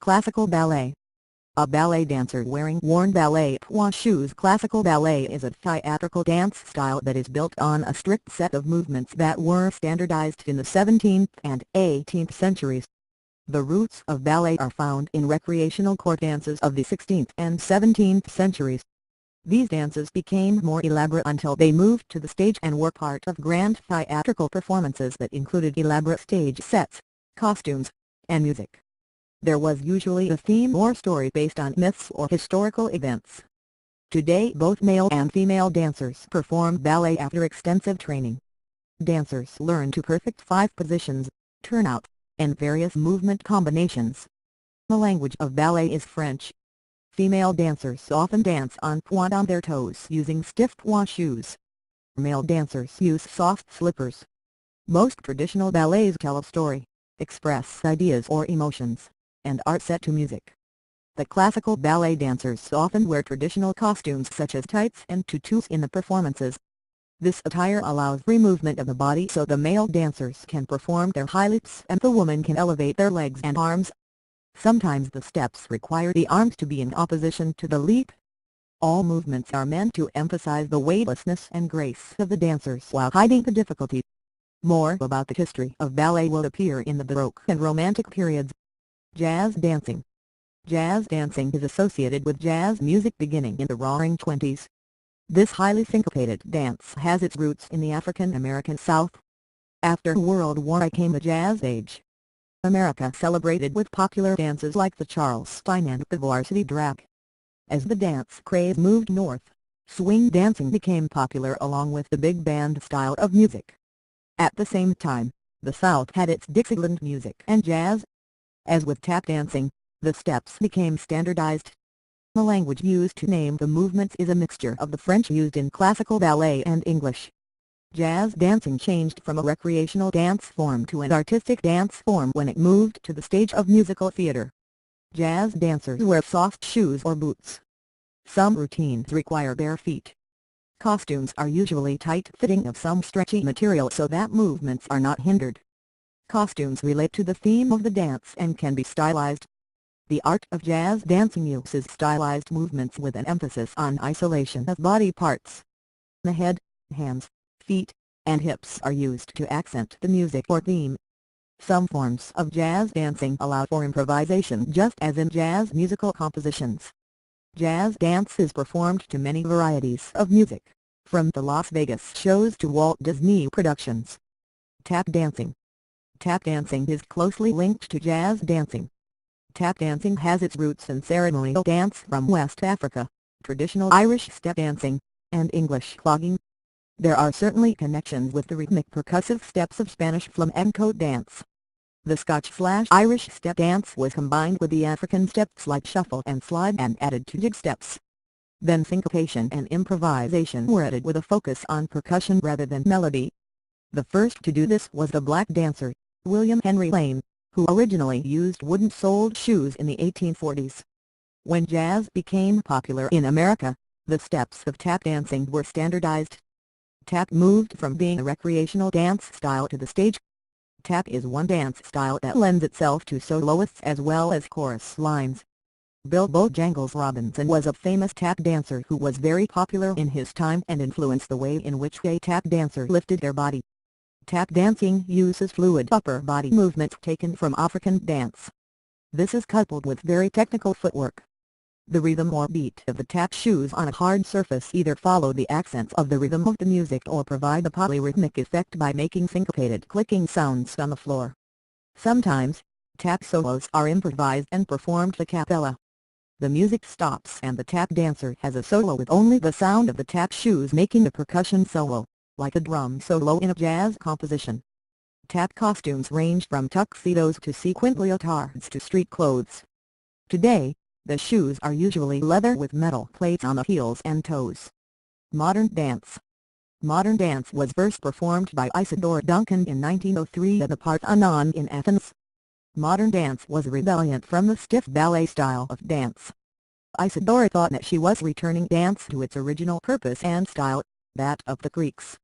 Classical ballet. A ballet dancer wearing worn ballet pointe shoes. Classical ballet is a theatrical dance style that is built on a strict set of movements that were standardized in the 17th and 18th centuries. The roots of ballet are found in recreational court dances of the 16th and 17th centuries. These dances became more elaborate until they moved to the stage and were part of grand theatrical performances that included elaborate stage sets, costumes, and music. There was usually a theme or story based on myths or historical events. Today both male and female dancers perform ballet after extensive training. Dancers learn to perfect 5 positions, turnout, and various movement combinations. The language of ballet is French. Female dancers often dance on pointe on their toes using stiff pointe shoes. Male dancers use soft slippers. Most traditional ballets tell a story, express ideas or emotions, and are set to music. The classical ballet dancers often wear traditional costumes such as tights and tutus in the performances. This attire allows free movement of the body so the male dancers can perform their high leaps and the women can elevate their legs and arms. Sometimes the steps require the arms to be in opposition to the leap. All movements are meant to emphasize the weightlessness and grace of the dancers while hiding the difficulty. More about the history of ballet will appear in the Baroque and Romantic periods. Jazz dancing. Jazz dancing is associated with jazz music beginning in the Roaring Twenties. This highly syncopated dance has its roots in the African American South. After World War I came the Jazz Age. America celebrated with popular dances like the Charleston and the Varsity Drag. As the dance craze moved north, swing dancing became popular along with the big band style of music. At the same time, the South had its Dixieland music and jazz. As with tap dancing, the steps became standardized. The language used to name the movements is a mixture of the French used in classical ballet and English. Jazz dancing changed from a recreational dance form to an artistic dance form when it moved to the stage of musical theater. Jazz dancers wear soft shoes or boots. Some routines require bare feet. Costumes are usually tight-fitting of some stretchy material so that movements are not hindered. Costumes relate to the theme of the dance and can be stylized. The art of jazz dancing uses stylized movements with an emphasis on isolation of body parts. The head, hands, feet, and hips are used to accent the music or theme. Some forms of jazz dancing allow for improvisation just as in jazz musical compositions. Jazz dance is performed to many varieties of music, from the Las Vegas shows to Walt Disney productions. Tap dancing. Tap dancing is closely linked to jazz dancing. Tap dancing has its roots in ceremonial dance from West Africa, traditional Irish step dancing, and English clogging. There are certainly connections with the rhythmic percussive steps of Spanish flamenco dance. The Scotch/Irish step dance was combined with the African steps like shuffle and slide and added to jig steps. Then syncopation and improvisation were added with a focus on percussion rather than melody. The first to do this was the black dancer, William Henry Lane, who originally used wooden-soled shoes in the 1840s. When jazz became popular in America, the steps of tap dancing were standardized. Tap moved from being a recreational dance style to the stage. Tap is one dance style that lends itself to soloists as well as chorus lines. Bill Bojangles Robinson was a famous tap dancer who was very popular in his time and influenced the way in which a tap dancer lifted their body. Tap dancing uses fluid upper body movements taken from African dance. This is coupled with very technical footwork. The rhythm or beat of the tap shoes on a hard surface either follow the accents of the rhythm of the music or provide a polyrhythmic effect by making syncopated clicking sounds on the floor. Sometimes, tap solos are improvised and performed a cappella. The music stops and the tap dancer has a solo with only the sound of the tap shoes making a percussion solo, like a drum solo in a jazz composition. Tap costumes range from tuxedos to sequined leotards to street clothes. Today, the shoes are usually leather with metal plates on the heels and toes. Modern dance. Modern dance was first performed by Isadora Duncan in 1903 at the Parthenon in Athens. Modern dance was a rebellion from the stiff ballet style of dance. Isadora thought that she was returning dance to its original purpose and style, that of the Greeks.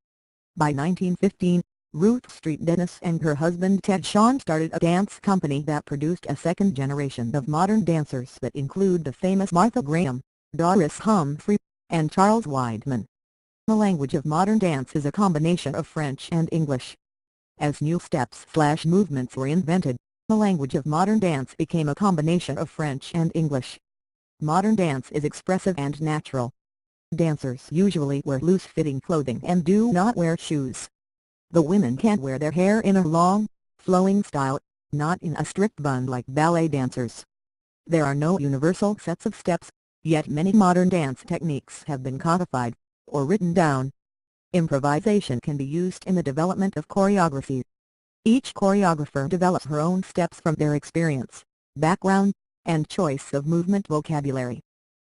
By 1915, Ruth Street Dennis and her husband Ted Shawn started a dance company that produced a second generation of modern dancers that include the famous Martha Graham, Doris Humphrey, and Charles Weidman. The language of modern dance is a combination of French and English. As new steps/movements were invented, the language of modern dance became a combination of French and English. Modern dance is expressive and natural. Dancers usually wear loose-fitting clothing and do not wear shoes. The women can wear their hair in a long, flowing style, not in a strict bun like ballet dancers. There are no universal sets of steps, yet many modern dance techniques have been codified, or written down. Improvisation can be used in the development of choreography. Each choreographer develops her own steps from their experience, background, and choice of movement vocabulary.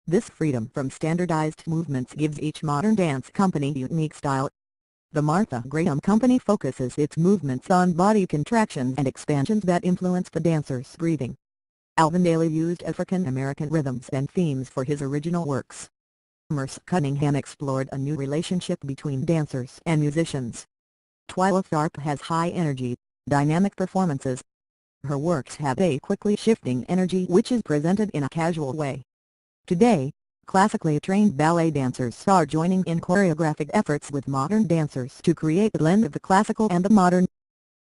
This freedom from standardized movements gives each modern dance company unique style. The Martha Graham Company focuses its movements on body contractions and expansions that influence the dancer's breathing. Alvin Ailey used African American rhythms and themes for his original works. Merce Cunningham explored a new relationship between dancers and musicians. Twyla Tharp has high energy, dynamic performances. Her works have a quickly shifting energy which is presented in a casual way. Today, classically trained ballet dancers are joining in choreographic efforts with modern dancers to create a blend of the classical and the modern.